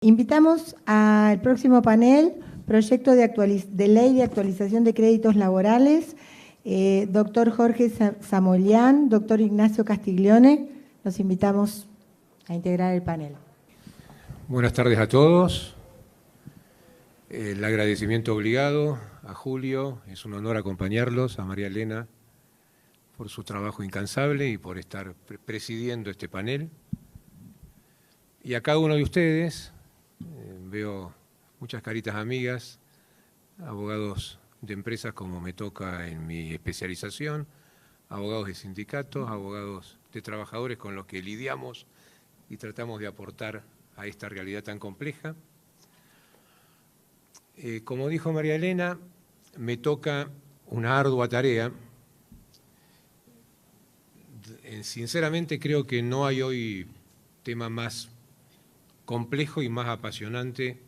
Invitamos al próximo panel, proyecto de ley de actualización de créditos laborales, doctor Jorge Zamoglián, doctor Ignacio Castiglione, los invitamos a integrar el panel. Buenas tardes a todos. El agradecimiento obligado a Julio, es un honor acompañarlos, a María Elena, por su trabajo incansable y por estar presidiendo este panel. Y a cada uno de ustedes, veo muchas caritas amigas, abogados de empresas como me toca en mi especialización, abogados de sindicatos, abogados de trabajadores con los que lidiamos y tratamos de aportar a esta realidad tan compleja. Como dijo María Elena, me toca una ardua tarea. Sinceramente creo que no hay hoy tema más complejo y más apasionante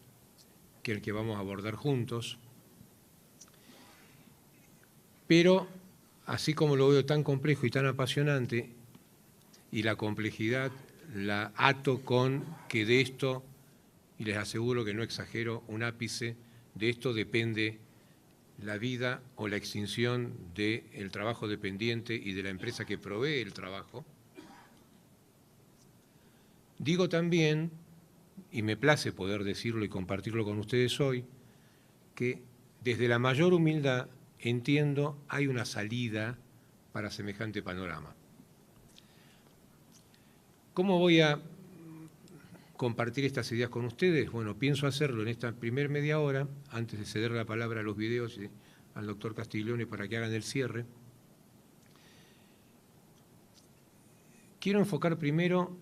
que el que vamos a abordar juntos. Pero, así como lo veo tan complejo y tan apasionante, y la complejidad la ato con que de esto, y les aseguro que no exagero, un ápice, de esto depende la vida o la extinción del trabajo dependiente y de la empresa que provee el trabajo. Digo también, y me place poder decirlo y compartirlo con ustedes hoy, que desde la mayor humildad entiendo hay una salida para semejante panorama. ¿Cómo voy a compartir estas ideas con ustedes? Bueno, pienso hacerlo en esta primera media hora, antes de ceder la palabra a los videos y al doctor Castiglione para que hagan el cierre. Quiero enfocar primero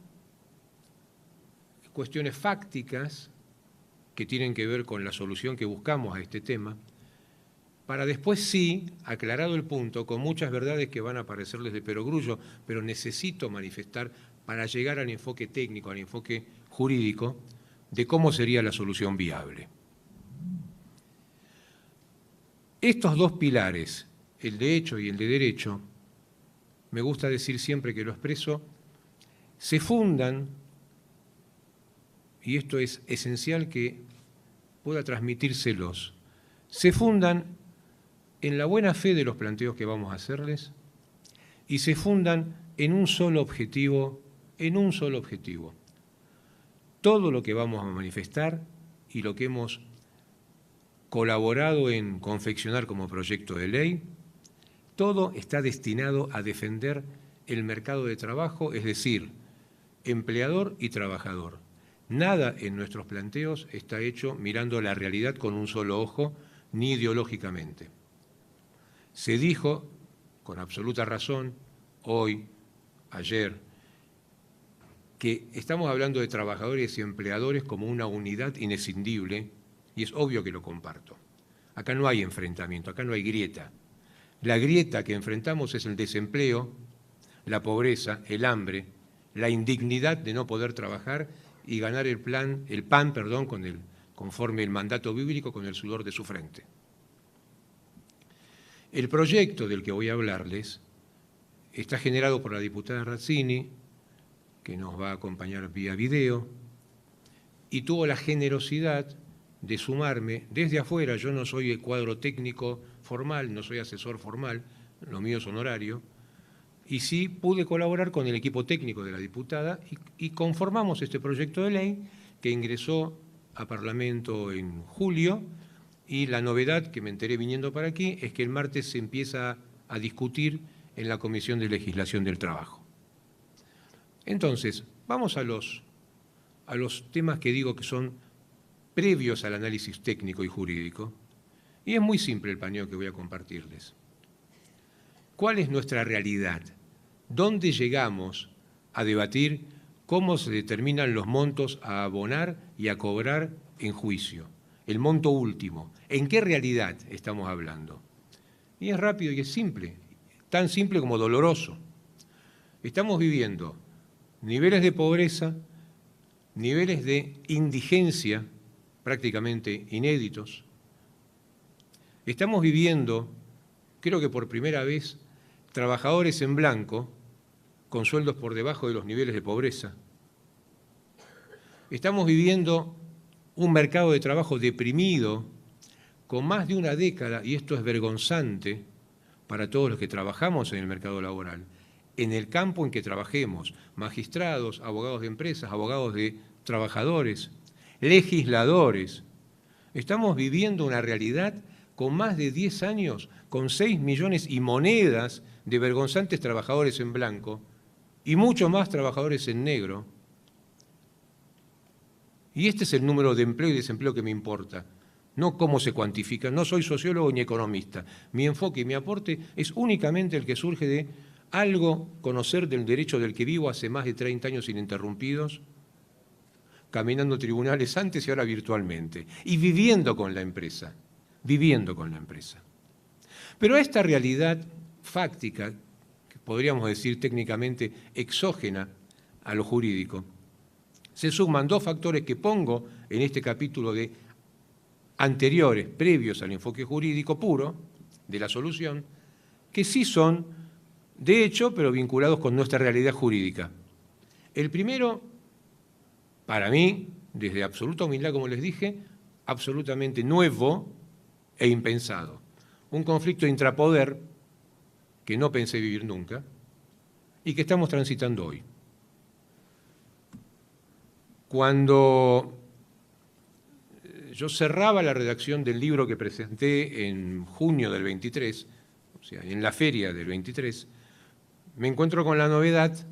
cuestiones fácticas que tienen que ver con la solución que buscamos a este tema, para después sí, aclarado el punto, con muchas verdades que van a parecerles de perogrullo, pero necesito manifestar para llegar al enfoque técnico, al enfoque jurídico, de cómo sería la solución viable. Estos dos pilares, el de hecho y el de derecho, me gusta decir siempre que lo expreso, se fundan, y esto es esencial que pueda transmitírselos, se fundan en la buena fe de los planteos que vamos a hacerles y se fundan en un solo objetivo, Todo lo que vamos a manifestar y lo que hemos colaborado en confeccionar como proyecto de ley, todo está destinado a defender el mercado de trabajo, es decir, empleador y trabajador. Nada en nuestros planteos está hecho mirando la realidad con un solo ojo, ni ideológicamente. Se dijo, con absoluta razón, hoy, ayer, que estamos hablando de trabajadores y empleadores como una unidad inescindible, y es obvio que lo comparto. Acá no hay enfrentamiento, acá no hay grieta. La grieta que enfrentamos es el desempleo, la pobreza, el hambre, la indignidad de no poder trabajar y ganar el pan, conforme el mandato bíblico, con el sudor de su frente. El proyecto del que voy a hablarles está generado por la diputada Razzini, que nos va a acompañar vía video, y tuvo la generosidad de sumarme desde afuera. Yo no soy el cuadro técnico formal, no soy asesor formal, lo mío es honorario, y sí pude colaborar con el equipo técnico de la diputada y conformamos este proyecto de ley que ingresó a Parlamento en julio, y la novedad que me enteré viniendo para aquí es que el martes se empieza a discutir en la Comisión de Legislación del Trabajo. Entonces, vamos a los temas que digo que son previos al análisis técnico y jurídico, y es muy simple el paneo que voy a compartirles. ¿Cuál es nuestra realidad? ¿Dónde llegamos a debatir cómo se determinan los montos a abonar y a cobrar en juicio? El monto último. ¿En qué realidad estamos hablando? Y es rápido y es simple, tan simple como doloroso. Estamos viviendo niveles de pobreza, niveles de indigencia prácticamente inéditos. Estamos viviendo, creo que por primera vez, trabajadores en blanco con sueldos por debajo de los niveles de pobreza. Estamos viviendo un mercado de trabajo deprimido, con más de una década, y esto es vergonzante para todos los que trabajamos en el mercado laboral, en el campo en que trabajemos, magistrados, abogados de empresas, abogados de trabajadores, legisladores, estamos viviendo una realidad con más de 10 años, con 6 millones y monedas de vergonzantes trabajadores en blanco y muchos más trabajadores en negro. Y este es el número de empleo y desempleo que me importa, no cómo se cuantifica. No soy sociólogo ni economista. Mi enfoque y mi aporte es únicamente el que surge de algo conocer del derecho del que vivo hace más de 30 años ininterrumpidos, caminando tribunales antes y ahora virtualmente, y viviendo con la empresa. Pero a esta realidad fáctica, que podríamos decir técnicamente exógena a lo jurídico, se suman dos factores que pongo en este capítulo de anteriores, previos al enfoque jurídico puro de la solución, que sí son de hecho, pero vinculados con nuestra realidad jurídica. El primero, para mí, desde absoluta humildad, como les dije, absolutamente nuevo e impensado. Un conflicto intrapoder que no pensé vivir nunca y que estamos transitando hoy. Cuando yo cerraba la redacción del libro que presenté en junio del 23, o sea, en la feria del 23, me encuentro con la novedad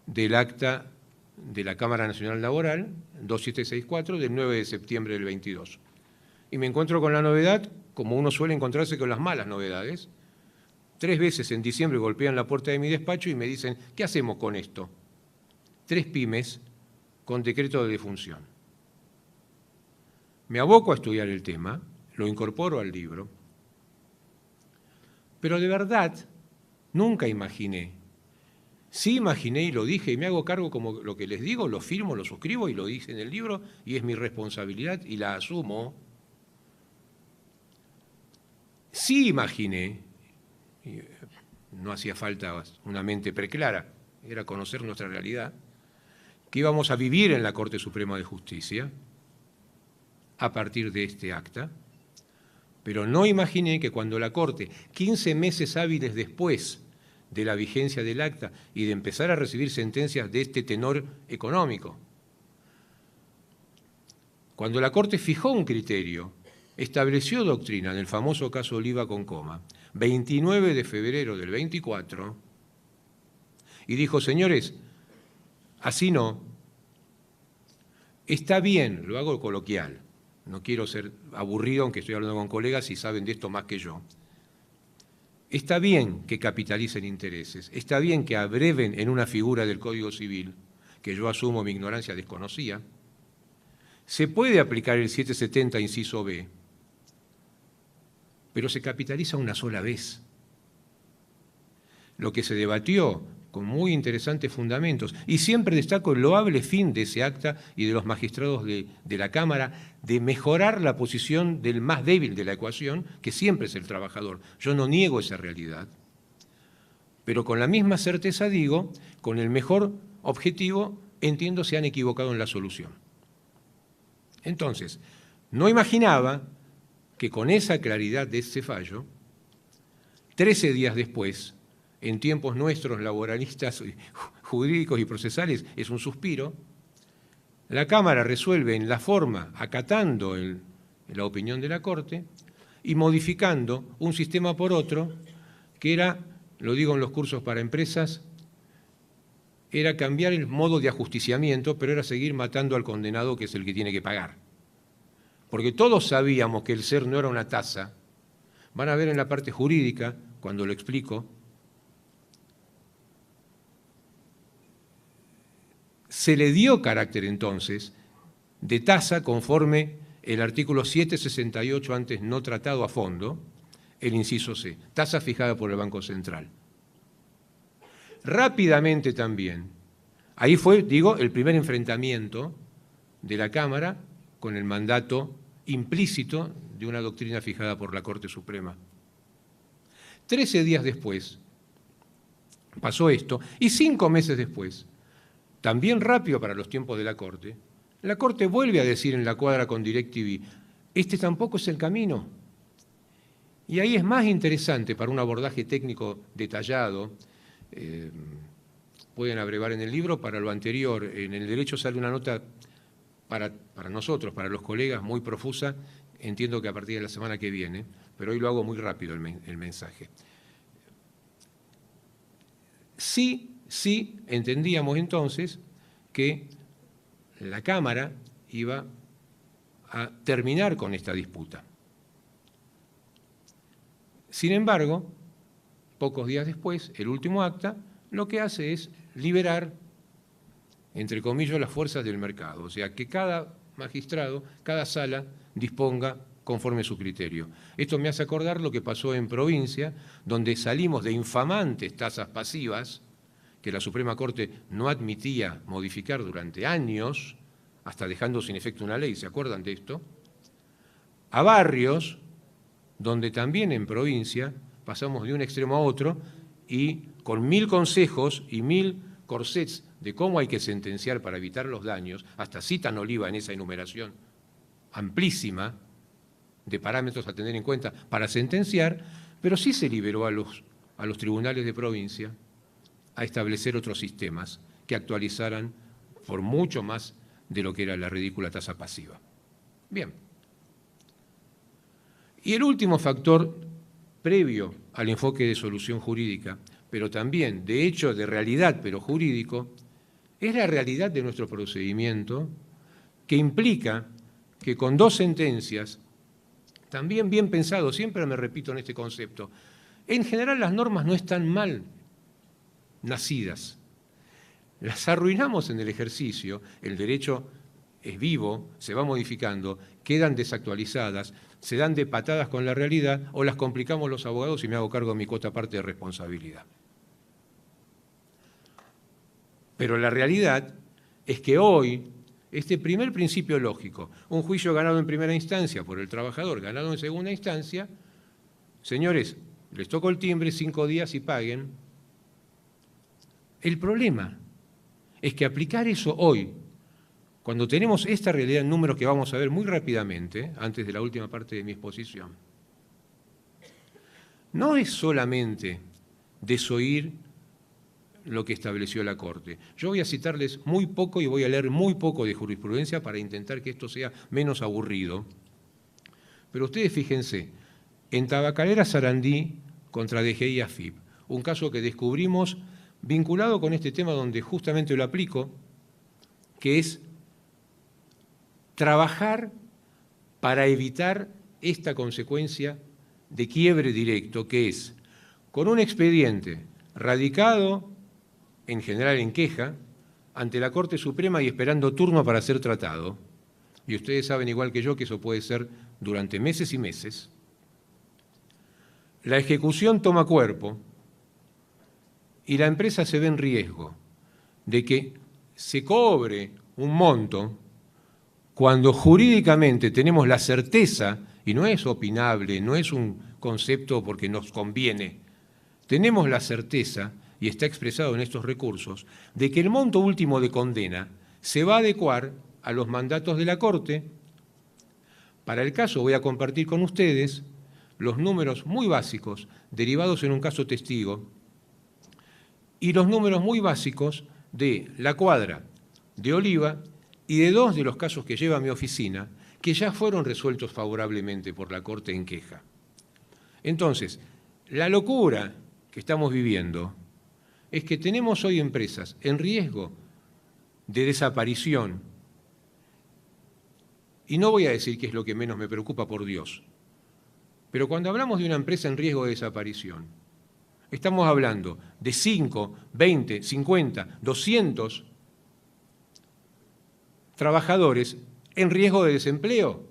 del acta de la Cámara Nacional Laboral, 2764, del 9 de septiembre del 22. Y me encuentro con la novedad, como uno suele encontrarse con las malas novedades. 3 veces en diciembre golpean la puerta de mi despacho y me dicen, ¿qué hacemos con esto? 3 pymes con decreto de defunción. Me aboco a estudiar el tema, lo incorporo al libro, pero de verdad nunca imaginé. Sí imaginé y lo dije, y me hago cargo como lo que les digo, lo firmo, lo suscribo y lo dije en el libro, y es mi responsabilidad y la asumo. Sí imaginé, y no hacía falta una mente preclara, era conocer nuestra realidad, que íbamos a vivir en la Corte Suprema de Justicia a partir de este acta, pero no imaginé que cuando la Corte, 15 meses hábiles después de la vigencia del acta y de empezar a recibir sentencias de este tenor económico, cuando la Corte fijó un criterio, estableció doctrina en el famoso caso Oliva con coma, 29 de febrero del 24, y dijo, señores, así no, está bien, lo hago coloquial, no quiero ser aburrido aunque estoy hablando con colegas y saben de esto más que yo. Está bien que capitalicen intereses, está bien que abreven en una figura del Código Civil, que yo asumo mi ignorancia desconocía. Se puede aplicar el 770 inciso B, pero se capitaliza una sola vez. Lo que se debatió con muy interesantes fundamentos, y siempre destaco el loable fin de ese acta y de los magistrados de la Cámara, de mejorar la posición del más débil de la ecuación, que siempre es el trabajador. Yo no niego esa realidad, pero con la misma certeza digo, con el mejor objetivo, entiendo se han equivocado en la solución. Entonces, no imaginaba que con esa claridad de ese fallo, 13 días después, en tiempos nuestros laboralistas, jurídicos y procesales, es un suspiro, la Cámara resuelve en la forma, acatando la opinión de la Corte y modificando un sistema por otro, que era, lo digo en los cursos para empresas, era cambiar el modo de ajusticiamiento, pero era seguir matando al condenado, que es el que tiene que pagar. Porque todos sabíamos que el ser no era una tasa. Van a ver en la parte jurídica, cuando lo explico, se le dio carácter entonces de tasa conforme el artículo 768 antes no tratado a fondo, el inciso C, tasa fijada por el Banco Central. Rápidamente también, ahí fue, digo, el primer enfrentamiento de la Cámara con el mandato implícito de una doctrina fijada por la Corte Suprema. 13 días después pasó esto, y 5 meses después, también rápido para los tiempos de la Corte, La Corte vuelve a decir en la cuadra con DirecTV, este tampoco es el camino. Y ahí es más interesante para un abordaje técnico detallado. Pueden abrevar en el libro para lo anterior. En el derecho sale una nota para nosotros, para los colegas, muy profusa. Entiendo que a partir de la semana que viene, pero hoy lo hago muy rápido el mensaje. Sí, entendíamos entonces que la Cámara iba a terminar con esta disputa. Sin embargo, pocos días después, el último acta lo que hace es liberar, entre comillas, las fuerzas del mercado. O sea, que cada magistrado, cada sala, disponga conforme a su criterio. Esto me hace acordar lo que pasó en provincia, donde salimos de infamantes tasas pasivas, que la Suprema Corte no admitía modificar durante años, hasta dejando sin efecto una ley, ¿se acuerdan de esto? A barrios donde también en provincia pasamos de un extremo a otro y con 1000 consejos y 1000 corsets de cómo hay que sentenciar para evitar los daños, hasta citan Oliva en esa enumeración amplísima de parámetros a tener en cuenta para sentenciar, pero sí se liberó a los tribunales de provincia a establecer otros sistemas que actualizaran por mucho más de lo que era la ridícula tasa pasiva. Bien. Y el último factor previo al enfoque de solución jurídica, pero también de hecho de realidad, pero jurídico, es la realidad de nuestro procedimiento, que implica que con 2 sentencias, también bien pensado, siempre me repito en este concepto, en general las normas no están mal nacidas. Las arruinamos en el ejercicio, el derecho es vivo, se va modificando, quedan desactualizadas, se dan de patadas con la realidad o las complicamos los abogados y me hago cargo de mi cuota parte de responsabilidad. Pero la realidad es que hoy, este primer principio lógico, un juicio ganado en primera instancia por el trabajador, ganado en segunda instancia, señores, les toco el timbre, 5 días y paguen. El problema es que aplicar eso hoy, cuando tenemos esta realidad en números que vamos a ver muy rápidamente, antes de la última parte de mi exposición, no es solamente desoír lo que estableció la Corte. Yo voy a citarles muy poco y voy a leer muy poco de jurisprudencia para intentar que esto sea menos aburrido. Pero ustedes fíjense, en Tabacalera Sarandí contra DGI y AFIP, un caso que descubrimos vinculado con este tema donde justamente lo aplico, que es trabajar para evitar esta consecuencia de quiebre directo, que es con un expediente radicado, en general en queja, ante la Corte Suprema y esperando turno para ser tratado, y ustedes saben igual que yo que eso puede ser durante meses y meses, la ejecución toma cuerpo y la empresa se ve en riesgo de que se cobre un monto cuando jurídicamente tenemos la certeza, y no es opinable, no es un concepto porque nos conviene, tenemos la certeza, y está expresado en estos recursos, de que el monto último de condena se va a adecuar a los mandatos de la Corte. Para el caso voy a compartir con ustedes los números muy básicos derivados en un caso testigo y los números muy básicos de la cuadra de Oliva y de 2 de los casos que lleva mi oficina, que ya fueron resueltos favorablemente por la Corte en queja. Entonces, la locura que estamos viviendo es que tenemos hoy empresas en riesgo de desaparición, y no voy a decir que es lo que menos me preocupa, por Dios, pero cuando hablamos de una empresa en riesgo de desaparición, estamos hablando de 5, 20, 50, 200 trabajadores en riesgo de desempleo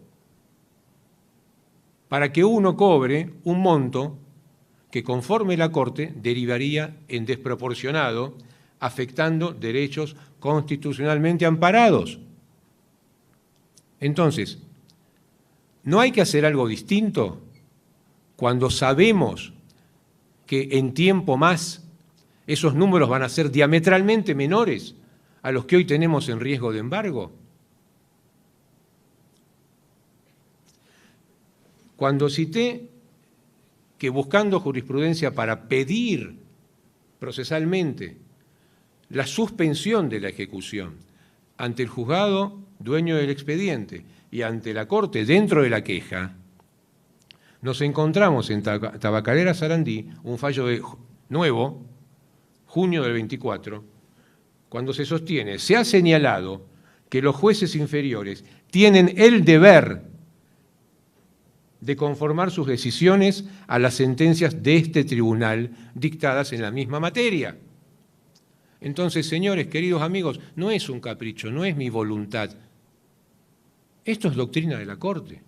para que uno cobre un monto que conforme la Corte derivaría en desproporcionado, afectando derechos constitucionalmente amparados. Entonces, ¿no hay que hacer algo distinto cuando sabemos que en tiempo más esos números van a ser diametralmente menores a los que hoy tenemos en riesgo de embargo? Cuando cité que buscando jurisprudencia para pedir procesalmente la suspensión de la ejecución ante el juzgado dueño del expediente y ante la Corte dentro de la queja, nos encontramos en Tabacalera Sarandí un fallo nuevo, junio del 24, cuando se sostiene, se ha señalado que los jueces inferiores tienen el deber de conformar sus decisiones a las sentencias de este tribunal dictadas en la misma materia. Entonces, señores, queridos amigos, no es un capricho, no es mi voluntad. Esto es doctrina de la Corte,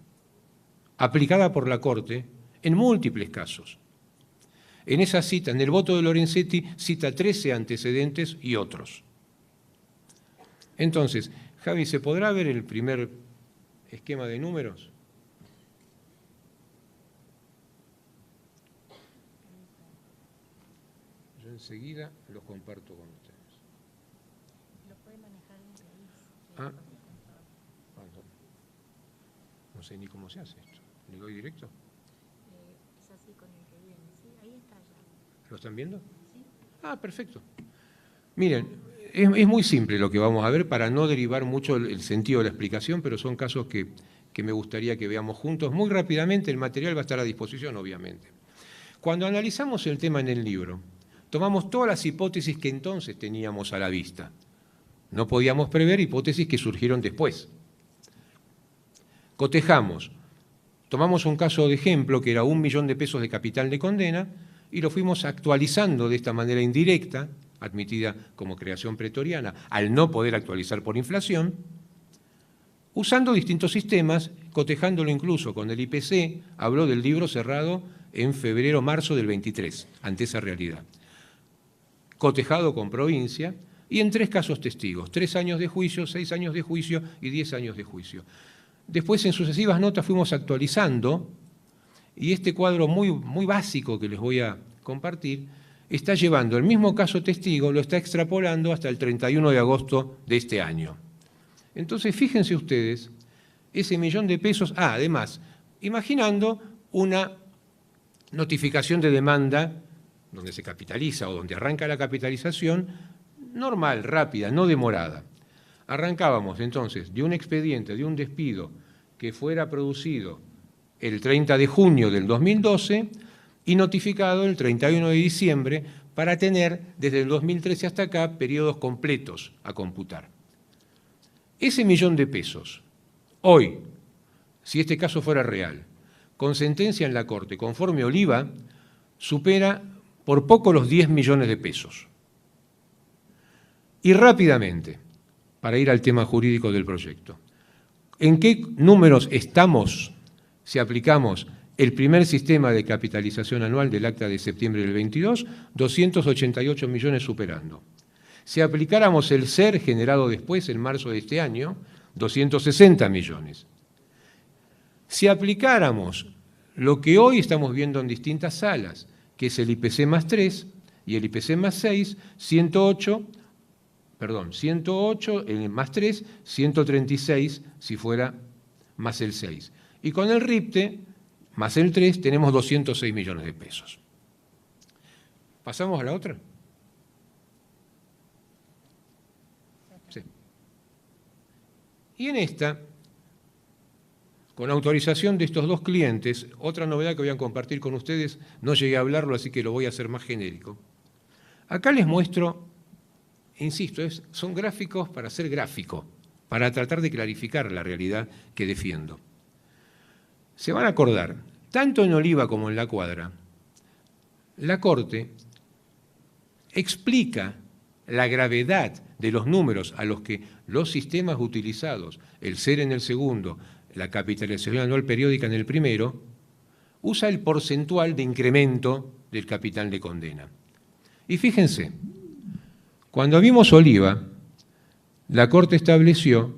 aplicada por la Corte en múltiples casos. En esa cita, en el voto de Lorenzetti, cita 13 antecedentes y otros. Entonces, Javi, ¿se podrá ver el primer esquema de números? Yo enseguida los comparto con ustedes. ¿Lo puede manejar desde ahí? Ah, no sé ni cómo se hace esto. ¿Le doy directo? Es así con el que viene, ¿sí? Ahí está ya. ¿Lo están viendo? ¿Sí? Ah, perfecto. Miren, es muy simple lo que vamos a ver para no derivar mucho el sentido de la explicación, pero son casos que me gustaría que veamos juntos. Muy rápidamente, el material va a estar a disposición, obviamente. Cuando analizamos el tema en el libro, tomamos todas las hipótesis que entonces teníamos a la vista. No podíamos prever hipótesis que surgieron después. Cotejamos, tomamos un caso de ejemplo que era 1 millón de pesos de capital de condena y lo fuimos actualizando de esta manera indirecta, admitida como creación pretoriana, al no poder actualizar por inflación, usando distintos sistemas, cotejándolo incluso con el IPC, habló del libro cerrado en febrero-marzo del 23, ante esa realidad. Cotejado con provincia y en 3 casos testigos, 3 años de juicio, 6 años de juicio y 10 años de juicio. Después, en sucesivas notas, fuimos actualizando y este cuadro muy básico que les voy a compartir está llevando el mismo caso testigo, lo está extrapolando hasta el 31 de agosto de este año. Entonces, fíjense ustedes, ese millón de pesos, además, imaginando una notificación de demanda donde se capitaliza o donde arranca la capitalización, normal, rápida, no demorada. Arrancábamos entonces de un expediente, de un despido que fuera producido el 30 de junio del 2012 y notificado el 31 de diciembre para tener desde el 2013 hasta acá periodos completos a computar. Ese millón de pesos, hoy, si este caso fuera real, con sentencia en la Corte, conforme Oliva, supera por poco los 10 millones de pesos. Y rápidamente, para ir al tema jurídico del proyecto, ¿en qué números estamos si aplicamos el primer sistema de capitalización anual del acta de septiembre del 22? 288 millones superando. Si aplicáramos el SER generado después, en marzo de este año, 260 millones. Si aplicáramos lo que hoy estamos viendo en distintas salas, que es el IPC más 3 y el IPC más 6, 108 el más 3, 136 si fuera más el 6. Y con el RIPTE más el 3 tenemos 206 millones de pesos. ¿Pasamos a la otra? Sí. Y en esta, con autorización de estos 2 clientes, otra novedad que voy a compartir con ustedes, no llegué a hablarlo, así que lo voy a hacer más genérico. Acá les muestro, insisto, son gráficos para ser gráfico, para tratar de clarificar la realidad que defiendo. Se van a acordar, tanto en Oliva como en La Cuadra, la Corte explica la gravedad de los números a los que los sistemas utilizados, el SER en el segundo, la capitalización anual periódica en el primero, usa el porcentual de incremento del capital de condena. Y fíjense, cuando vimos Oliva, la Corte estableció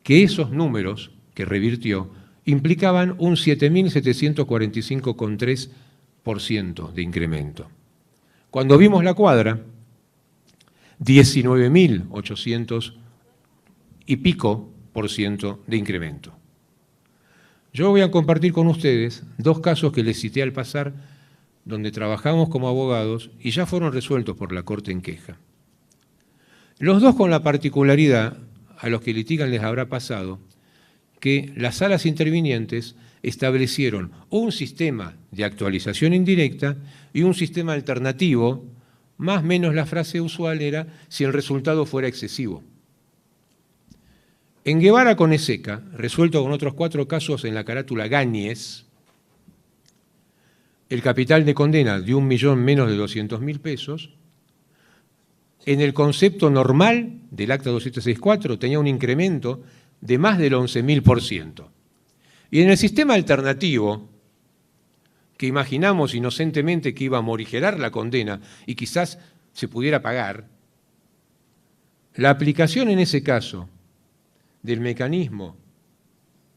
que esos números que revirtió implicaban un 7.745,3% de incremento. Cuando vimos La Cuadra, 19.800 y pico % de incremento. Yo voy a compartir con ustedes dos casos que les cité al pasar, donde trabajamos como abogados y ya fueron resueltos por la Corte en queja. Los dos con la particularidad, a los que litigan les habrá pasado, que las salas intervinientes establecieron un sistema de actualización indirecta y un sistema alternativo, más o menos la frase usual era si el resultado fuera excesivo. En Guevara con Eseca, resuelto con otros 4 casos en la carátula Gáñez, el capital de condena de 1.000.000 menos de 200.000 pesos, en el concepto normal del acta 2764 tenía un incremento de más del 11.000%. Y en el sistema alternativo, que imaginamos inocentemente que iba a morigerar la condena y quizás se pudiera pagar, la aplicación en ese caso del mecanismo,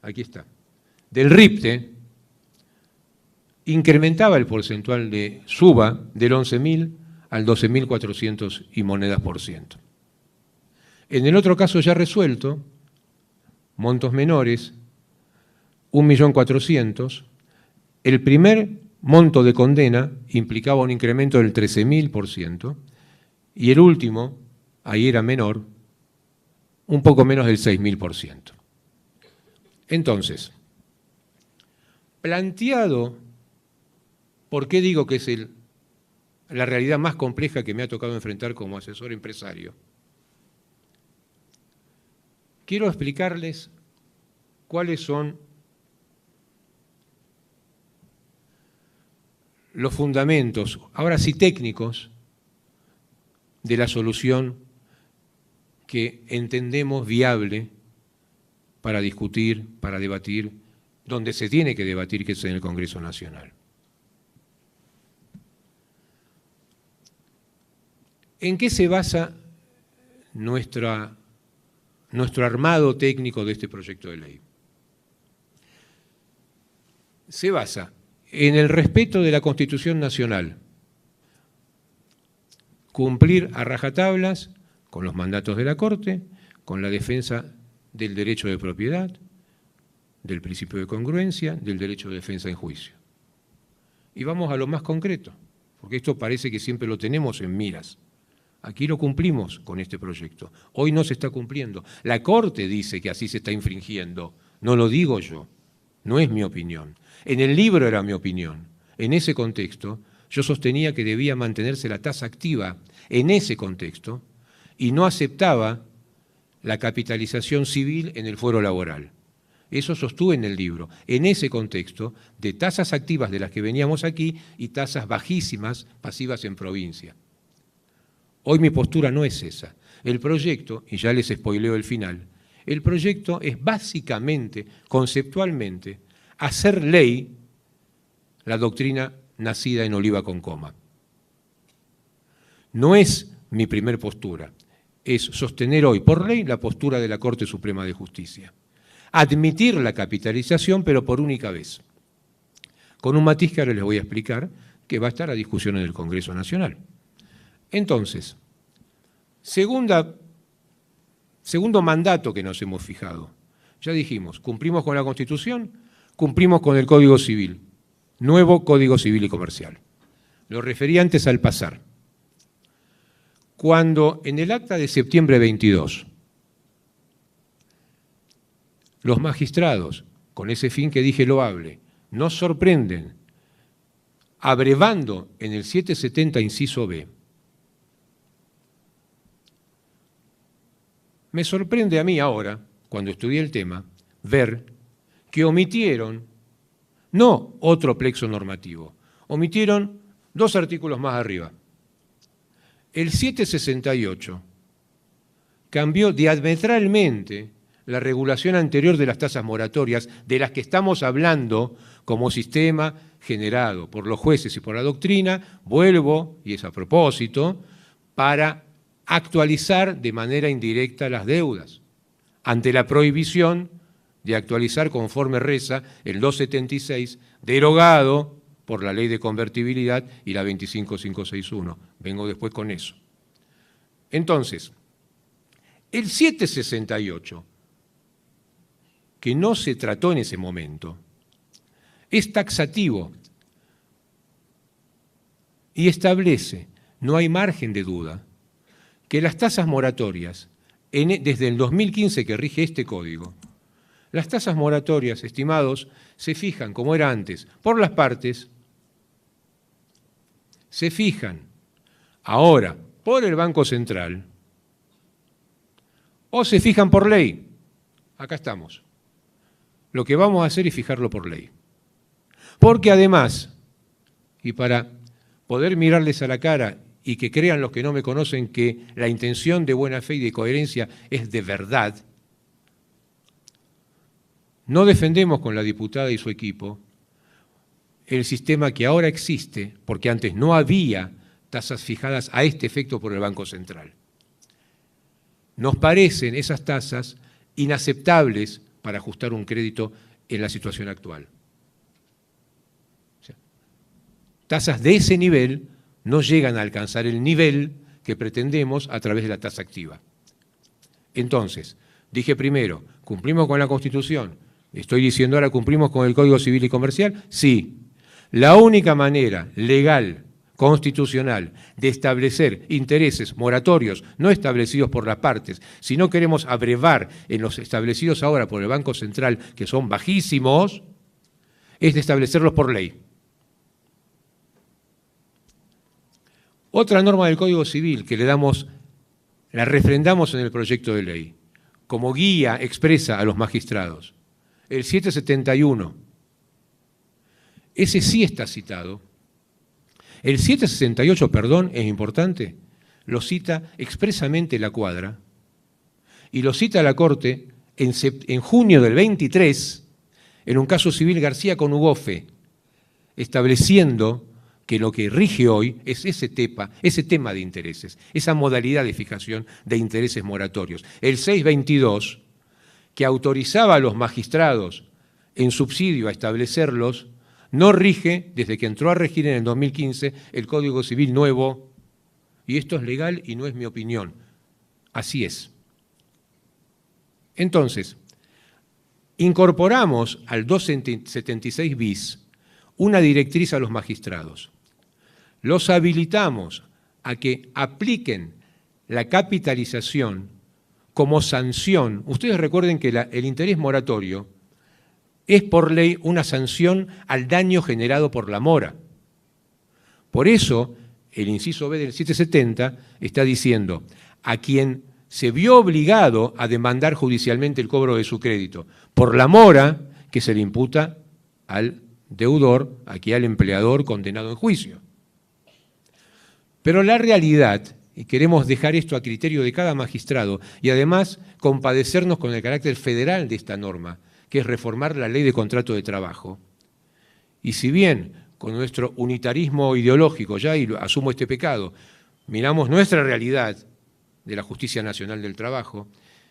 aquí está, del RIPTE, incrementaba el porcentual de suba del 11.000 al 12.400 y monedas por ciento. En el otro caso ya resuelto, montos menores, 1.400.000, el primer monto de condena implicaba un incremento del 13.000% y el último, ahí era menor, un poco menos del 6.000%. Entonces, planteado, ¿por qué digo que es la realidad más compleja que me ha tocado enfrentar como asesor empresario? Quiero explicarles cuáles son los fundamentos, ahora sí técnicos, de la solución que entendemos viable para discutir, para debatir, donde se tiene que debatir, que es en el Congreso Nacional. ¿En qué se basa nuestro armado técnico de este proyecto de ley? Se basa en el respeto de la Constitución Nacional, cumplir a rajatablas con los mandatos de la Corte, con la defensa del derecho de propiedad, del principio de congruencia, del derecho de defensa en juicio. Y vamos a lo más concreto, porque esto parece que siempre lo tenemos en miras. Aquí lo cumplimos con este proyecto. Hoy no se está cumpliendo. La Corte dice que así se está infringiendo. No lo digo yo, no es mi opinión. En el libro era mi opinión. En ese contexto, yo sostenía que debía mantenerse la tasa activa en ese contexto y no aceptaba la capitalización civil en el fuero laboral. Eso sostuve en el libro, en ese contexto de tasas activas de las que veníamos aquí y tasas bajísimas pasivas en provincia. Hoy mi postura no es esa. El proyecto, y ya les spoileo el final, el proyecto es básicamente, conceptualmente, hacer ley la doctrina nacida en Oliva con Coma. No es mi primer postura, es sostener hoy por ley la postura de la Corte Suprema de Justicia. Admitir la capitalización, pero por única vez, con un matiz que ahora les voy a explicar, que va a estar a discusión en el Congreso Nacional. Entonces, segundo mandato que nos hemos fijado. Ya dijimos, cumplimos con la Constitución, cumplimos con el Código Civil, nuevo Código Civil y Comercial. Lo referí antes al pasar. Cuando en el acta de septiembre 22, los magistrados, con ese fin que dije loable, nos sorprenden, abrevando en el 770 inciso B, me sorprende a mí ahora, cuando estudié el tema, ver que omitieron, no otro plexo normativo, omitieron 2 artículos más arriba. El 768 cambió diametralmente la regulación anterior de las tasas moratorias, de las que estamos hablando como sistema generado por los jueces y por la doctrina, vuelvo, y es a propósito, para actualizar de manera indirecta las deudas, ante la prohibición de actualizar conforme reza el 276, derogado por la Ley de Convertibilidad y la 25561. Vengo después con eso. Entonces, el 768, que no se trató en ese momento, es taxativo y establece, no hay margen de duda, que las tasas moratorias, desde el 2015 que rige este código, las tasas moratorias, estimados, se fijan, como era antes, por las partes, se fijan ahora por el Banco Central o se fijan por ley. Acá estamos. Lo que vamos a hacer es fijarlo por ley. Porque además, y para poder mirarles a la cara y que crean los que no me conocen que la intención de buena fe y de coherencia es de verdad, no defendemos con la diputada y su equipo el sistema que ahora existe, porque antes no había tasas fijadas a este efecto por el Banco Central. Nos parecen esas tasas inaceptables para ajustar un crédito en la situación actual. O sea, tasas de ese nivel no llegan a alcanzar el nivel que pretendemos a través de la tasa activa. Entonces, dije primero, ¿cumplimos con la Constitución? Estoy diciendo ahora, ¿cumplimos con el Código Civil y Comercial? Sí. La única manera legal, constitucional, de establecer intereses moratorios no establecidos por las partes, si no queremos abrevar en los establecidos ahora por el Banco Central, que son bajísimos, es de establecerlos por ley. Otra norma del Código Civil que la refrendamos en el proyecto de ley, como guía expresa a los magistrados, el 771. Ese sí está citado. El 768, perdón, es importante, lo cita expresamente la Cuadra y lo cita la Corte en junio del 23, en un caso civil García con Ugofe, estableciendo que lo que rige hoy es ese tema de intereses, esa modalidad de fijación de intereses moratorios. El 622, que autorizaba a los magistrados en subsidio a establecerlos, no rige desde que entró a regir en el 2015 el Código Civil nuevo, y esto es legal y no es mi opinión. Así es. Entonces, incorporamos al 276 bis una directriz a los magistrados. Los habilitamos a que apliquen la capitalización como sanción. Ustedes recuerden que el interés moratorio es por ley una sanción al daño generado por la mora. Por eso, el inciso B del 770 está diciendo a quien se vio obligado a demandar judicialmente el cobro de su crédito por la mora que se le imputa al deudor, aquí al empleador condenado en juicio. Pero la realidad, y queremos dejar esto a criterio de cada magistrado, y además compadecernos con el carácter federal de esta norma, que es reformar la ley de contrato de trabajo. Y si bien con nuestro unitarismo ideológico, ya y asumo este pecado, miramos nuestra realidad de la Justicia Nacional del Trabajo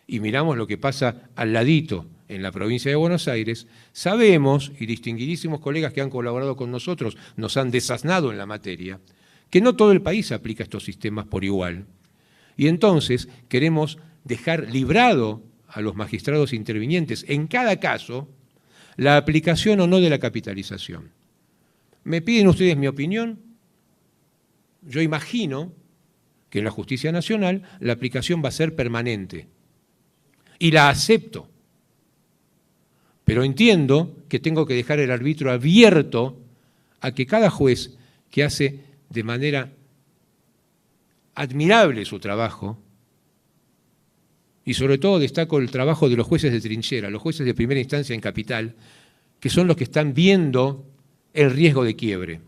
y miramos lo que pasa al ladito en la provincia de Buenos Aires, sabemos, y distinguidísimos colegas que han colaborado con nosotros nos han desasnado en la materia, que no todo el país aplica estos sistemas por igual. Y entonces queremos dejar librado a los magistrados intervinientes, en cada caso, la aplicación o no de la capitalización. ¿Me piden ustedes mi opinión? Yo imagino que en la Justicia Nacional la aplicación va a ser permanente. Y la acepto. Pero entiendo que tengo que dejar el arbitrio abierto a que cada juez que hace de manera admirable su trabajo, y sobre todo destaco el trabajo de los jueces de trinchera, los jueces de primera instancia en capital, que son los que están viendo el riesgo de quiebre.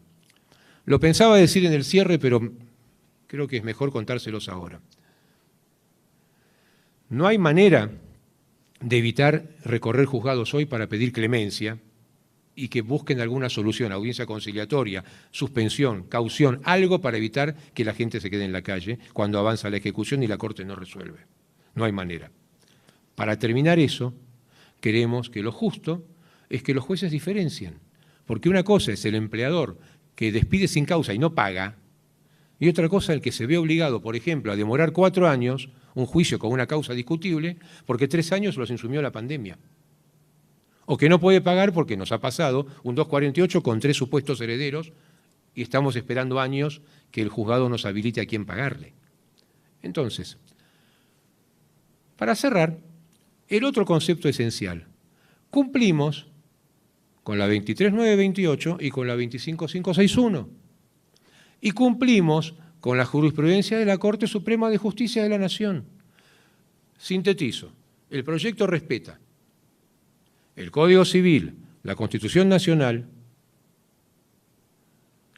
Lo pensaba decir en el cierre, pero creo que es mejor contárselos ahora. No hay manera de evitar recorrer juzgados hoy para pedir clemencia y que busquen alguna solución, audiencia conciliatoria, suspensión, caución, algo para evitar que la gente se quede en la calle cuando avanza la ejecución y la Corte no resuelve. No hay manera. Para terminar eso, queremos que lo justo es que los jueces diferencien, porque una cosa es el empleador que despide sin causa y no paga, y otra cosa el que se ve obligado, por ejemplo, a demorar 4 años un juicio con una causa discutible porque 3 años los insumió la pandemia. o que no puede pagar porque nos ha pasado un 248 con 3 supuestos herederos y estamos esperando años que el juzgado nos habilite a quién pagarle. Entonces, para cerrar, el otro concepto esencial. Cumplimos con la 23.928 y con la 25.561. Y cumplimos con la jurisprudencia de la Corte Suprema de Justicia de la Nación. Sintetizo, el proyecto respeta el Código Civil, la Constitución Nacional,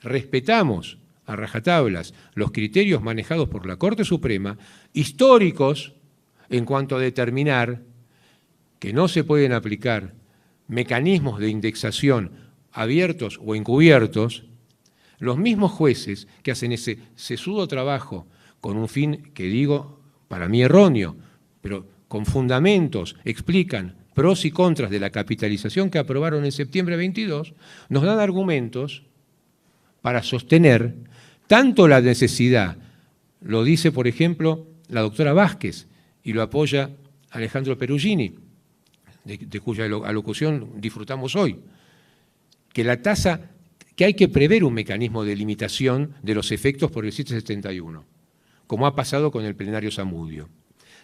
respetamos a rajatablas los criterios manejados por la Corte Suprema, históricos en cuanto a determinar que no se pueden aplicar mecanismos de indexación abiertos o encubiertos. Los mismos jueces que hacen ese sesudo trabajo con un fin que digo, para mí erróneo, pero con fundamentos, explican pros y contras de la capitalización que aprobaron en septiembre 22, nos dan argumentos para sostener tanto la necesidad, lo dice por ejemplo la doctora Vázquez y lo apoya Alejandro Perugini, de cuya alocución disfrutamos hoy, que la tasa, que hay que prever un mecanismo de limitación de los efectos por el 771, como ha pasado con el plenario Zamudio.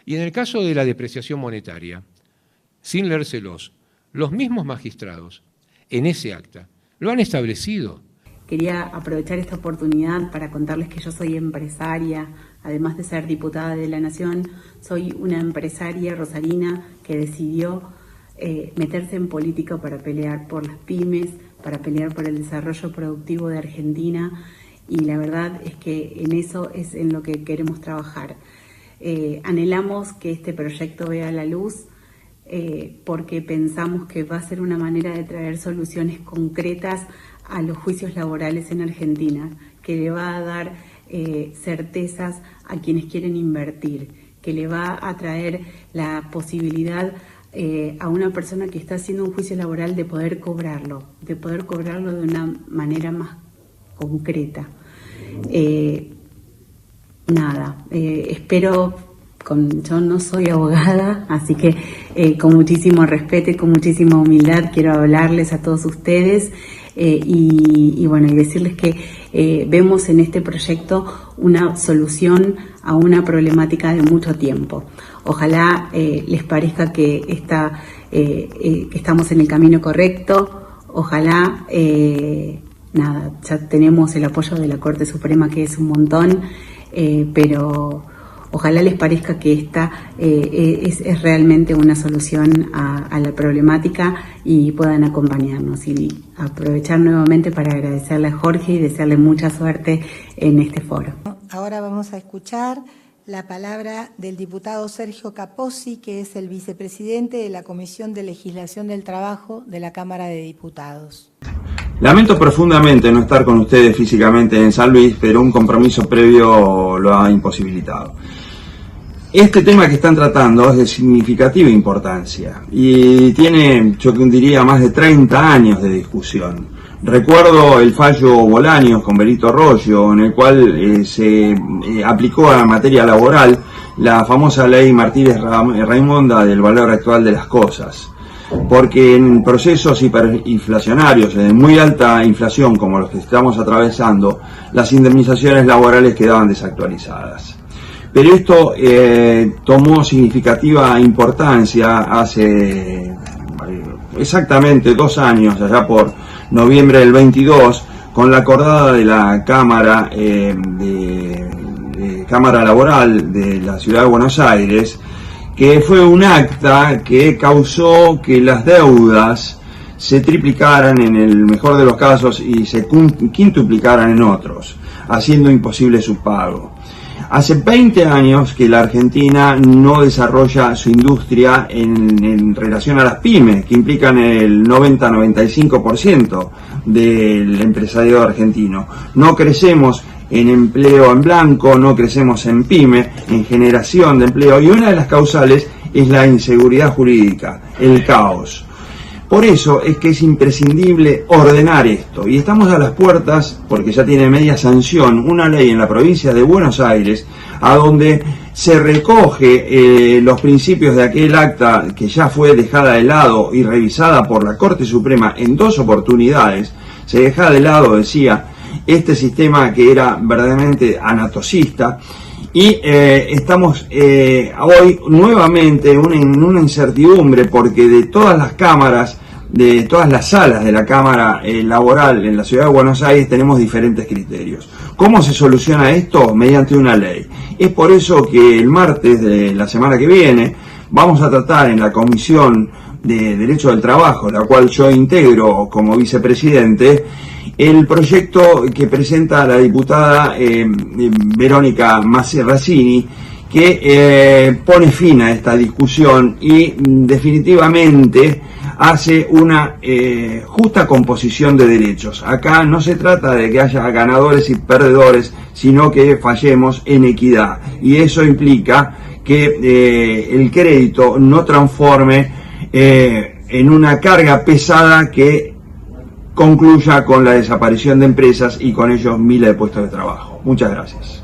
Y en el caso de la depreciación monetaria, sin leérselos, los mismos magistrados en ese acta lo han establecido. Quería aprovechar esta oportunidad para contarles que yo soy empresaria, además de ser diputada de la Nación, soy una empresaria rosarina que decidió meterse en política para pelear por las pymes, para pelear por el desarrollo productivo de Argentina, y la verdad es que en eso es en lo que queremos trabajar. Anhelamos que este proyecto vea la luz porque pensamos que va a ser una manera de traer soluciones concretas a los juicios laborales en Argentina, que le va a dar certezas a quienes quieren invertir, que le va a traer la posibilidad a una persona que está haciendo un juicio laboral de poder cobrarlo de una manera más concreta. Espero, yo no soy abogada, así que con muchísimo respeto y con muchísima humildad quiero hablarles a todos ustedes y decirles que vemos en este proyecto una solución a una problemática de mucho tiempo. Ojalá les parezca que estamos en el camino correcto, ojalá, ya tenemos el apoyo de la Corte Suprema, que es un montón, pero ojalá les parezca que esta es realmente una solución a la problemática y puedan acompañarnos. Y aprovechar nuevamente para agradecerle a Jorge y desearle mucha suerte en este foro. Ahora vamos a escuchar la palabra del diputado Sergio Capozzi, que es el vicepresidente de la Comisión de Legislación del Trabajo de la Cámara de Diputados. Lamento profundamente no estar con ustedes físicamente en San Luis, pero un compromiso previo lo ha imposibilitado. Este tema que están tratando es de significativa importancia y tiene, yo diría, más de 30 años de discusión. Recuerdo el fallo Bolaños con Benito Arroyo, en el cual se aplicó a la materia laboral la famosa ley Martínez-Raimonda del valor actual de las cosas. Porque en procesos hiperinflacionarios de muy alta inflación como los que estamos atravesando, las indemnizaciones laborales quedaban desactualizadas. Pero esto tomó significativa importancia hace exactamente 2 años, allá por noviembre del 22, con la acordada de la Cámara, Cámara Laboral de la Ciudad de Buenos Aires, que fue un acta que causó que las deudas se triplicaran en el mejor de los casos y se quintuplicaran en otros, haciendo imposible su pago. Hace 20 años que la Argentina no desarrolla su industria en relación a las pymes, que implican el 90-95% del empresariado argentino. No crecemos en empleo en blanco, no crecemos en pyme, en generación de empleo, y una de las causales es la inseguridad jurídica, el caos. Por eso es que es imprescindible ordenar esto, y estamos a las puertas, porque ya tiene media sanción, una ley en la provincia de Buenos Aires, a donde se recoge los principios de aquel acta que ya fue dejada de lado y revisada por la Corte Suprema en 2 oportunidades. Se deja de lado, decía, este sistema que era verdaderamente anatocista, y estamos hoy nuevamente en una incertidumbre, porque de todas las cámaras, de todas las salas de la Cámara Laboral en la Ciudad de Buenos Aires tenemos diferentes criterios. ¿Cómo se soluciona esto? Mediante una ley. Es por eso que el martes de la semana que viene vamos a tratar en la Comisión de Derecho del Trabajo, la cual yo integro como vicepresidente, el proyecto que presenta la diputada Verónica Racini, que pone fin a esta discusión y definitivamente hace una justa composición de derechos. Acá no se trata de que haya ganadores y perdedores, sino que fallemos en equidad, y eso implica que el crédito no transforme en una carga pesada que concluya con la desaparición de empresas y con ellos miles de puestos de trabajo. Muchas gracias.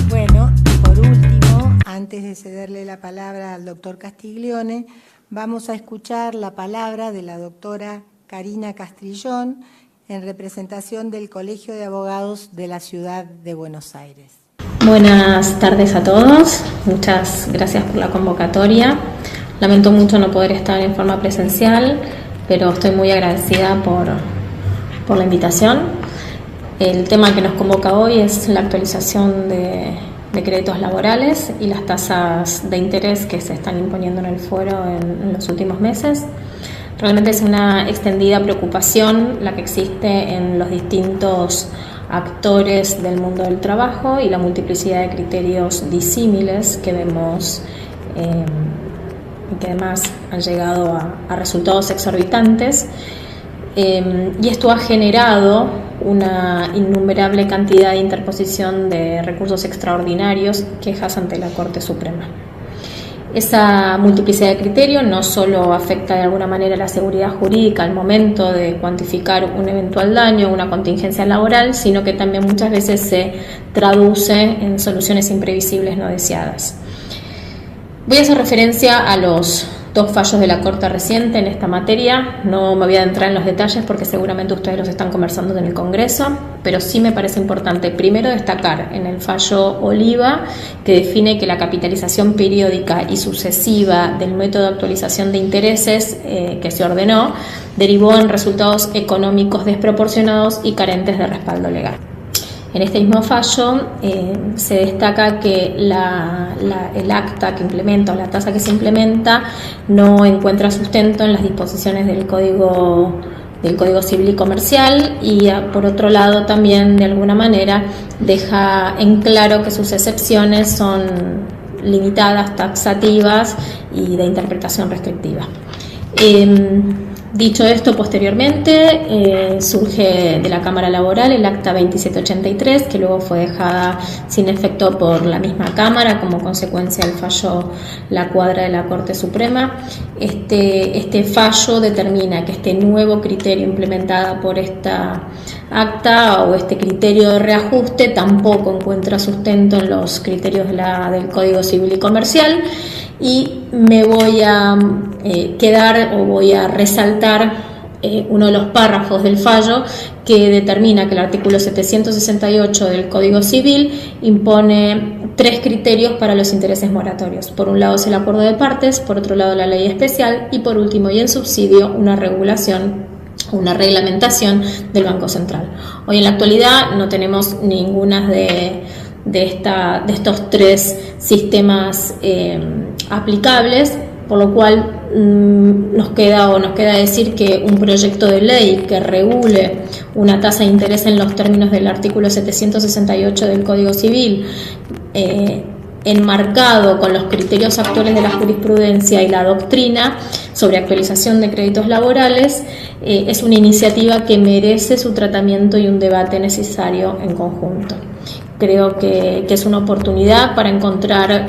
Bueno, y por último, antes de cederle la palabra al doctor Castiglione, vamos a escuchar la palabra de la doctora Karina Castrillón en representación del Colegio de Abogados de la Ciudad de Buenos Aires. Buenas tardes a todos, muchas gracias por la convocatoria. Lamento mucho no poder estar en forma presencial, pero estoy muy agradecida por la invitación. El tema que nos convoca hoy es la actualización de créditos laborales y las tasas de interés que se están imponiendo en el fuero en los últimos meses. Realmente es una extendida preocupación la que existe en los distintos actores del mundo del trabajo y la multiplicidad de criterios disímiles que vemos y que además han llegado a resultados exorbitantes, y esto ha generado una innumerable cantidad de interposición de recursos extraordinarios, quejas ante la Corte Suprema. Esa multiplicidad de criterios no solo afecta de alguna manera la seguridad jurídica al momento de cuantificar un eventual daño o una contingencia laboral, sino que también muchas veces se traduce en soluciones imprevisibles no deseadas. Voy a hacer referencia a los 2 fallos de la Corte reciente en esta materia. No me voy a adentrar en los detalles porque seguramente ustedes los están conversando en el Congreso, pero sí me parece importante primero destacar en el fallo Oliva, que define que la capitalización periódica y sucesiva del método de actualización de intereses que se ordenó derivó en resultados económicos desproporcionados y carentes de respaldo legal. En este mismo fallo se destaca que el acta que implementa o la tasa que se implementa no encuentra sustento en las disposiciones del Código Civil y Comercial, y por otro lado también de alguna manera deja en claro que sus excepciones son limitadas, taxativas y de interpretación restrictiva. Dicho esto, posteriormente surge de la Cámara Laboral el Acta 2783, que luego fue dejada sin efecto por la misma Cámara como consecuencia del fallo La Cuadra de la Corte Suprema. Este fallo determina que este nuevo criterio implementado por esta acta o este criterio de reajuste tampoco encuentra sustento en los criterios del Código Civil y Comercial, y me voy a voy a resaltar uno de los párrafos del fallo que determina que el artículo 768 del Código Civil impone 3 criterios para los intereses moratorios. Por un lado es el acuerdo de partes, por otro lado la ley especial y por último y en subsidio una reglamentación del Banco Central. Hoy en la actualidad no tenemos ninguna de estos 3 sistemas aplicables, por lo cual nos queda decir que un proyecto de ley que regule una tasa de interés en los términos del artículo 768 del Código Civil, enmarcado con los criterios actuales de la jurisprudencia y la doctrina sobre actualización de créditos laborales, es una iniciativa que merece su tratamiento y un debate necesario en conjunto. Creo que es una oportunidad para encontrar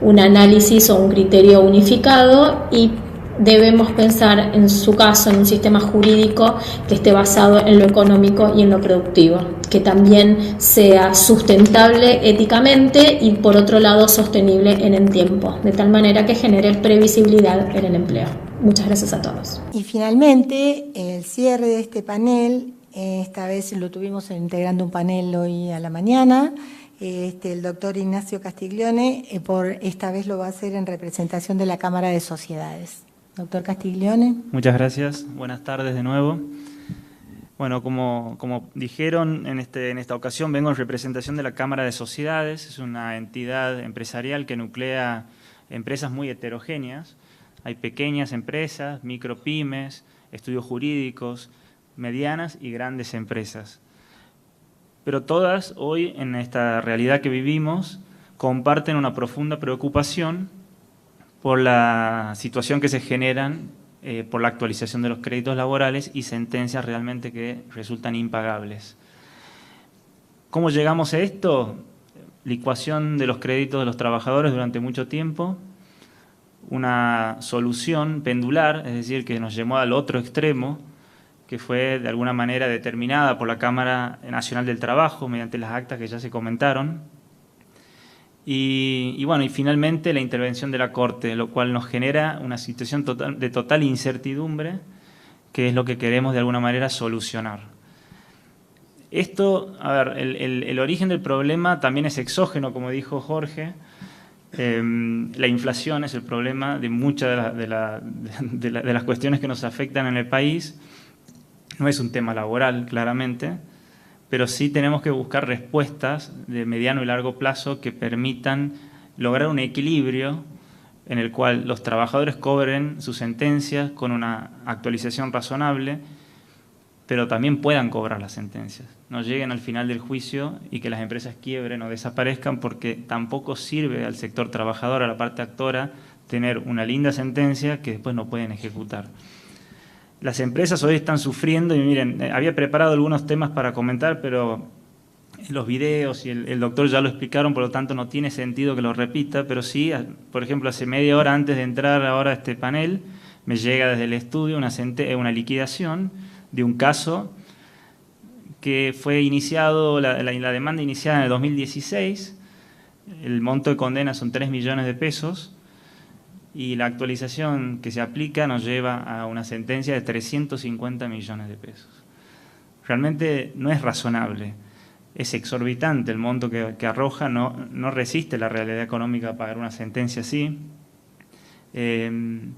un análisis o un criterio unificado y debemos pensar en su caso en un sistema jurídico que esté basado en lo económico y en lo productivo, que también sea sustentable éticamente y por otro lado sostenible en el tiempo, de tal manera que genere previsibilidad en el empleo. Muchas gracias a todos. Y finalmente, el cierre de este panel, esta vez lo tuvimos integrando un panel hoy a la mañana, el doctor Ignacio Castiglione, por esta vez lo va a hacer en representación de la Cámara de Sociedades. Doctor Castiglione. Muchas gracias. Buenas tardes de nuevo. Bueno, como dijeron, en esta ocasión vengo en representación de la Cámara de Sociedades. Es una entidad empresarial que nuclea empresas muy heterogéneas. Hay pequeñas empresas, micropymes, estudios jurídicos, medianas y grandes empresas. Pero todas hoy, en esta realidad que vivimos, comparten una profunda preocupación por la situación que se generan por la actualización de los créditos laborales y sentencias realmente que resultan impagables. ¿Cómo llegamos a esto? Licuación de los créditos de los trabajadores durante mucho tiempo, una solución pendular, es decir, que nos llevó al otro extremo, que fue de alguna manera determinada por la Cámara Nacional del Trabajo mediante las actas que ya se comentaron. Y finalmente la intervención de la Corte, lo cual nos genera una situación de total incertidumbre, que es lo que queremos de alguna manera solucionar. Esto, el origen del problema también es exógeno, como dijo Jorge. La inflación es el problema de muchas de las cuestiones que nos afectan en el país. No es un tema laboral, claramente, pero sí tenemos que buscar respuestas de mediano y largo plazo que permitan lograr un equilibrio en el cual los trabajadores cobren sus sentencias con una actualización razonable, pero también puedan cobrar las sentencias. No lleguen al final del juicio y que las empresas quiebren o desaparezcan, porque tampoco sirve al sector trabajador, a la parte actora, tener una linda sentencia que después no pueden ejecutar. Las empresas hoy están sufriendo, y miren, había preparado algunos temas para comentar, pero los videos y el doctor ya lo explicaron, por lo tanto no tiene sentido que lo repita, pero sí, por ejemplo, hace media hora antes de entrar ahora a este panel, me llega desde el estudio una liquidación de un caso que fue iniciado, la demanda iniciada en el 2016, el monto de condena son 3 millones de pesos, y la actualización que se aplica nos lleva a una sentencia de 350 millones de pesos. Realmente no es razonable, es exorbitante el monto que arroja, no resiste la realidad económica a pagar una sentencia así. El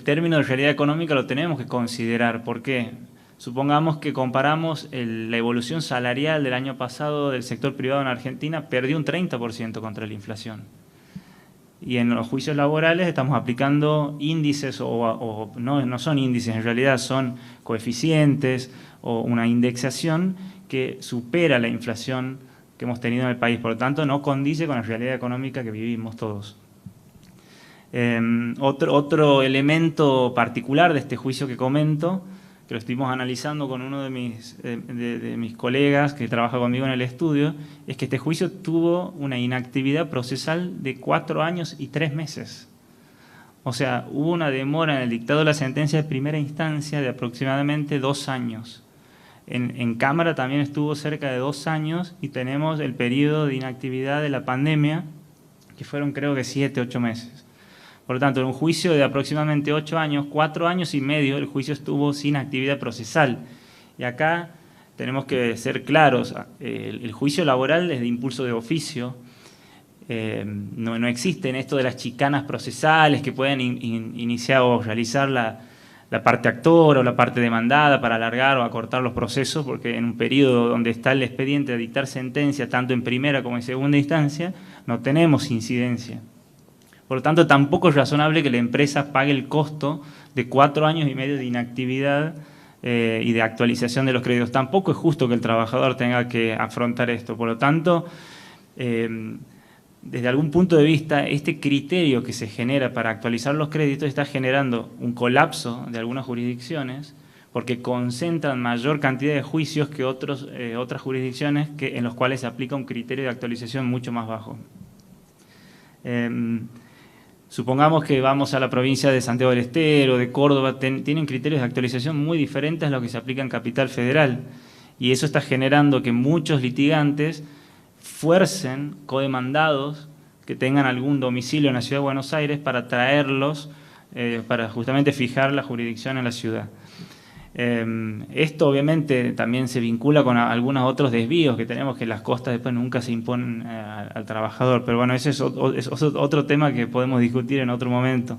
término de realidad económica lo tenemos que considerar. ¿Por qué? Supongamos que comparamos la evolución salarial del año pasado del sector privado en Argentina, perdió un 30% contra la inflación. Y en los juicios laborales estamos aplicando índices, o no son índices, en realidad son coeficientes o una indexación que supera la inflación que hemos tenido en el país. Por lo tanto, no condice con la realidad económica que vivimos todos. Otro elemento particular de este juicio que comento, que lo estuvimos analizando con uno de mis colegas que trabaja conmigo en el estudio, es que este juicio tuvo una inactividad procesal de 4 años y 3 meses. O sea, hubo una demora en el dictado de la sentencia de primera instancia de aproximadamente 2 años. En Cámara también estuvo cerca de 2 años y tenemos el periodo de inactividad de la pandemia, que fueron creo que 7, 8 meses. Por lo tanto, en un juicio de aproximadamente 8 años, 4 años y medio, el juicio estuvo sin actividad procesal. Y acá tenemos que ser claros, el juicio laboral es de impulso de oficio, no existe en esto de las chicanas procesales que pueden iniciar o realizar la parte actora o la parte demandada para alargar o acortar los procesos, porque en un periodo donde está el expediente de dictar sentencia, tanto en primera como en segunda instancia, no tenemos incidencia. Por lo tanto, tampoco es razonable que la empresa pague el costo de 4 años y medio de inactividad y de actualización de los créditos. Tampoco es justo que el trabajador tenga que afrontar esto. Por lo tanto, desde algún punto de vista, este criterio que se genera para actualizar los créditos está generando un colapso de algunas jurisdicciones, porque concentran mayor cantidad de juicios que otras jurisdicciones en los cuales se aplica un criterio de actualización mucho más bajo. Supongamos que vamos a la provincia de Santiago del Estero, de Córdoba, tienen criterios de actualización muy diferentes a los que se aplican en Capital Federal. Y eso está generando que muchos litigantes fuercen codemandados que tengan algún domicilio en la Ciudad de Buenos Aires para traerlos, para justamente fijar la jurisdicción en la ciudad. Esto obviamente también se vincula con algunos otros desvíos que tenemos, que las costas después nunca se imponen al trabajador, pero bueno, ese es otro tema que podemos discutir en otro momento.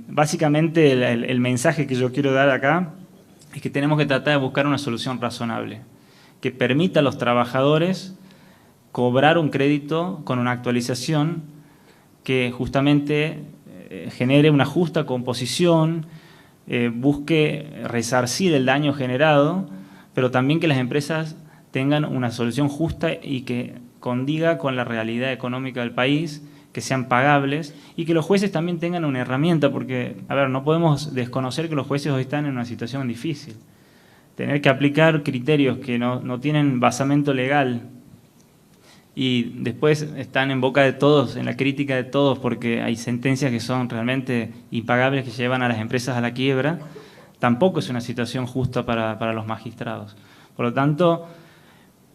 Básicamente el mensaje que yo quiero dar acá es que tenemos que tratar de buscar una solución razonable, que permita a los trabajadores cobrar un crédito con una actualización que justamente genere una justa composición, busque resarcir el daño generado, pero también que las empresas tengan una solución justa y que condiga con la realidad económica del país, que sean pagables y que los jueces también tengan una herramienta, porque, a ver, no podemos desconocer que los jueces hoy están en una situación difícil. Tener que aplicar criterios que no tienen basamento legal y después están en boca de todos, en la crítica de todos, porque hay sentencias que son realmente impagables, que llevan a las empresas a la quiebra, tampoco es una situación justa para los magistrados. Por lo tanto,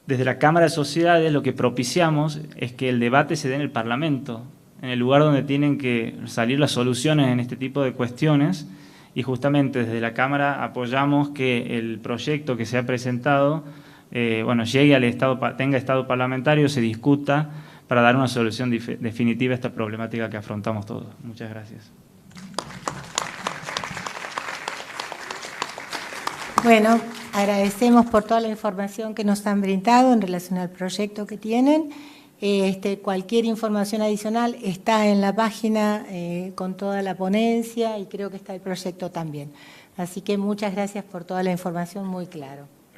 desde la Cámara de Sociedades lo que propiciamos es que el debate se dé en el Parlamento, en el lugar donde tienen que salir las soluciones en este tipo de cuestiones, y justamente desde la Cámara apoyamos que el proyecto que se ha presentado llegue al Estado, tenga estado parlamentario, se discuta para dar una solución definitiva a esta problemática que afrontamos todos. Muchas gracias. Bueno, agradecemos por toda la información que nos han brindado en relación al proyecto que tienen. Cualquier información adicional está en la página con toda la ponencia y creo que está el proyecto también. Así que muchas gracias por toda la información, muy claro.